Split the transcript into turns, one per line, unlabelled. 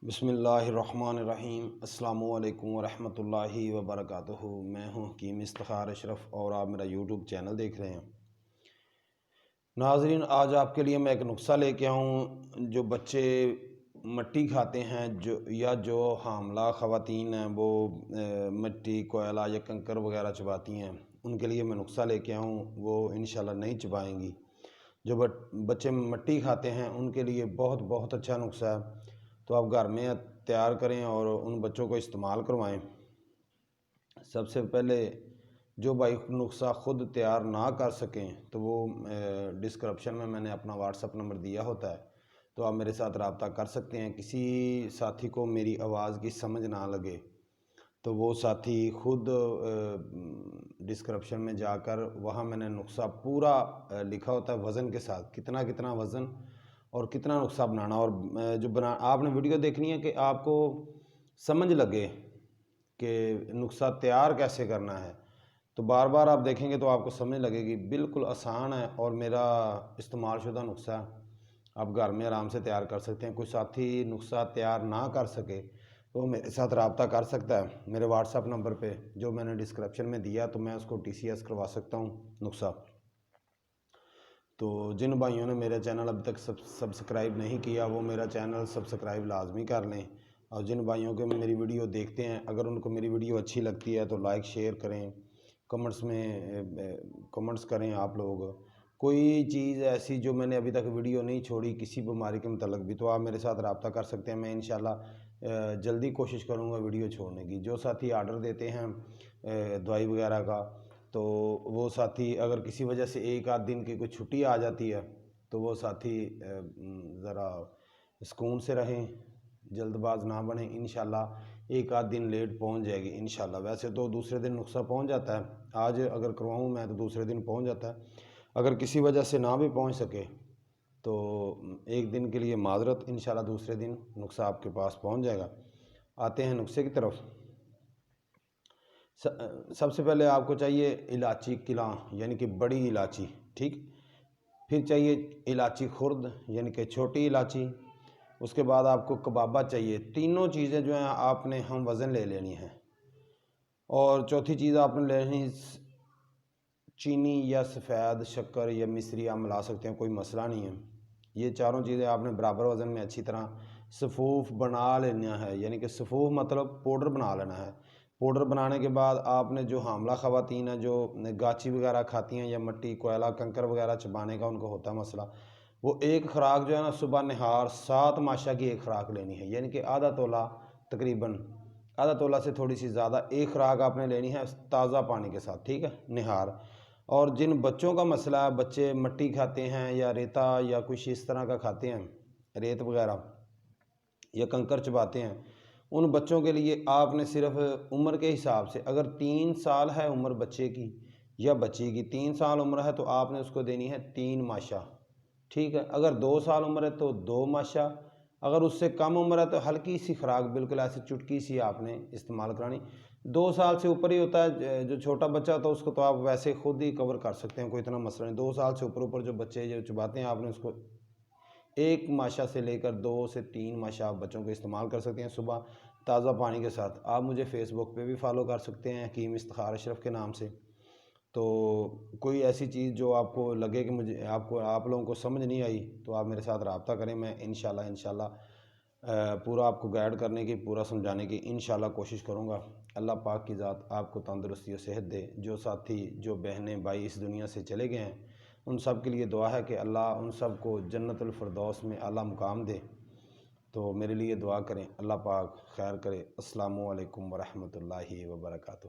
بسم اللہ الرحمن الرحیم۔ السلام علیکم ورحمۃ اللہ وبرکاتہ۔ میں ہوں حکیم افتخار اشرف اور آپ میرا یوٹیوب چینل دیکھ رہے ہیں۔ ناظرین، آج آپ کے لیے میں ایک نسخہ لے کے آؤں۔ جو بچے مٹی کھاتے ہیں جو حاملہ خواتین ہیں وہ مٹی، کوئلہ یا کنکر وغیرہ چباتی ہیں، ان کے لیے میں نسخہ لے کے آؤں، وہ انشاءاللہ نہیں چبائیں گی۔ جو بچے مٹی کھاتے ہیں ان کے لیے بہت بہت اچھا نسخہ ہے، تو آپ گھر میں تیار کریں اور ان بچوں کو استعمال کروائیں۔ سب سے پہلے جو بھائی نسخہ خود تیار نہ کر سکیں تو وہ ڈسکرپشن میں نے اپنا واٹس اپ نمبر دیا ہوتا ہے، تو آپ میرے ساتھ رابطہ کر سکتے ہیں۔ کسی ساتھی کو میری آواز کی سمجھ نہ لگے تو وہ ساتھی خود ڈسکرپشن میں جا کر، وہاں میں نے نسخہ پورا لکھا ہوتا ہے وزن کے ساتھ، کتنا وزن اور کتنا نسخہ بنانا، اور جو آپ نے ویڈیو دیکھنی ہے کہ آپ کو سمجھ لگے کہ نسخہ تیار کیسے کرنا ہے، تو بار بار آپ دیکھیں گے تو آپ کو سمجھ لگے گی۔ بالکل آسان ہے اور میرا استعمال شدہ نسخہ آپ گھر میں آرام سے تیار کر سکتے ہیں۔ کوئی ساتھی نسخہ تیار نہ کر سکے تو میرے ساتھ رابطہ کر سکتا ہے میرے واٹس اپ نمبر پہ جو میں نے ڈسکرپشن میں دیا، تو میں اس کو TCS کروا سکتا ہوں نسخہ۔ تو جن بھائیوں نے میرا چینل اب تک سبسکرائب نہیں کیا وہ میرا چینل سبسکرائب لازمی کر لیں، اور جن بھائیوں کے میری ویڈیو دیکھتے ہیں اگر ان کو میری ویڈیو اچھی لگتی ہے تو لائک شیئر کریں، کمنٹس میں کمنٹس کریں۔ آپ لوگ کوئی چیز ایسی جو میں نے ابھی تک ویڈیو نہیں چھوڑی کسی بیماری کے متعلق بھی، تو آپ میرے ساتھ رابطہ کر سکتے ہیں۔ میں انشاءاللہ جلدی کوشش کروں گا ویڈیو چھوڑنے کی۔ جو ساتھی آرڈر دیتے ہیں دوائی وغیرہ کا، تو وہ ساتھی اگر کسی وجہ سے ایک آدھ دن کی کوئی چھٹی آ جاتی ہے تو وہ ساتھی ذرا سکون سے رہیں، جلد باز نہ بنیں۔ انشاءاللہ ایک آدھ دن لیٹ پہنچ جائے گی انشاءاللہ، ویسے تو دوسرے دن نسخہ پہنچ جاتا ہے، آج اگر کرواؤں میں تو دوسرے دن پہنچ جاتا ہے۔ اگر کسی وجہ سے نہ بھی پہنچ سکے تو ایک دن کے لیے معذرت، انشاءاللہ دوسرے دن نسخہ آپ کے پاس پہنچ جائے گا۔ آتے ہیں نسخے کی طرف۔ سب سے پہلے آپ کو چاہیے الائچی کلاں یعنی کہ بڑی الائچی، ٹھیک۔ پھر چاہیے الائچی خرد یعنی کہ چھوٹی الائچی۔ اس کے بعد آپ کو کبابہ چاہیے۔ تینوں چیزیں جو ہیں آپ نے ہم وزن لے لینی ہیں، اور چوتھی چیز آپ نے لینی چینی یا سفید شکر یا مصری آپ ملا سکتے ہیں، کوئی مسئلہ نہیں ہے۔ یہ چاروں چیزیں آپ نے برابر وزن میں اچھی طرح صفوف بنا لینا ہے، یعنی کہ صفوف مطلب پاؤڈر بنا لینا ہے۔ پاؤڈر بنانے کے بعد آپ نے جو حاملہ خواتین ہیں جو گاچی وغیرہ کھاتی ہیں یا مٹی کوئلہ کنکر وغیرہ چبانے کا ان کو ہوتا ہے مسئلہ، وہ ایک خوراک جو ہے نا صبح نہار 7 ماشا کی ایک خوراک لینی ہے، یعنی کہ آدھا تولہ، تقریباً آدھا تولہ سے تھوڑی سی زیادہ ایک خوراک آپ نے لینی ہے تازہ پانی کے ساتھ، ٹھیک ہے، نہار۔ اور جن بچوں کا مسئلہ ہے، بچے مٹی کھاتے ہیں یا ریتا یا کچھ اس طرح کا کھاتے ہیں، ریت وغیرہ یا کنکر چباتے ہیں، ان بچوں کے لیے آپ نے صرف عمر کے حساب سے، اگر 3 سال ہے عمر بچے کی یا بچی کی، 3 سال عمر ہے تو آپ نے اس کو دینی ہے 3 ماشا، ٹھیک ہے۔ اگر 2 سال عمر ہے تو 2 ماشا، اگر اس سے کم عمر ہے تو ہلکی سی خوراک، بالکل ایسی چٹکی سی آپ نے استعمال کرانی۔ 2 سال سے اوپر ہی ہوتا ہے جو چھوٹا بچہ ہوتا ہے اس کو تو آپ ویسے خود ہی کور کر سکتے ہیں، کوئی اتنا مسئلہ نہیں۔ 2 سال سے اوپر جو بچے جو چباتے ہیں آپ نے اس کو 1 ماشا سے لے کر 2 سے 3 ماشا آپ بچوں کو استعمال کر سکتے ہیں صبح تازہ پانی کے ساتھ۔ آپ مجھے فیس بک پہ بھی فالو کر سکتے ہیں حکیم افتخار اشرف کے نام سے۔ تو کوئی ایسی چیز جو آپ کو لگے کہ آپ لوگوں کو سمجھ نہیں آئی تو آپ میرے ساتھ رابطہ کریں، میں انشاءاللہ پورا آپ کو گائیڈ کرنے کی، پورا سمجھانے کی انشاءاللہ کوشش کروں گا۔ اللہ پاک کی ذات آپ کو تندرستی و صحت دے۔ جو ساتھی جو بہنیں بھائی اس دنیا سے چلے گئے ہیں ان سب کے لیے دعا ہے کہ اللہ ان سب کو جنت الفردوس میں اعلیٰ مقام دے، تو میرے لیے دعا کریں، اللہ پاک خیر کرے۔ السلام علیکم ورحمۃ اللہ وبرکاتہ۔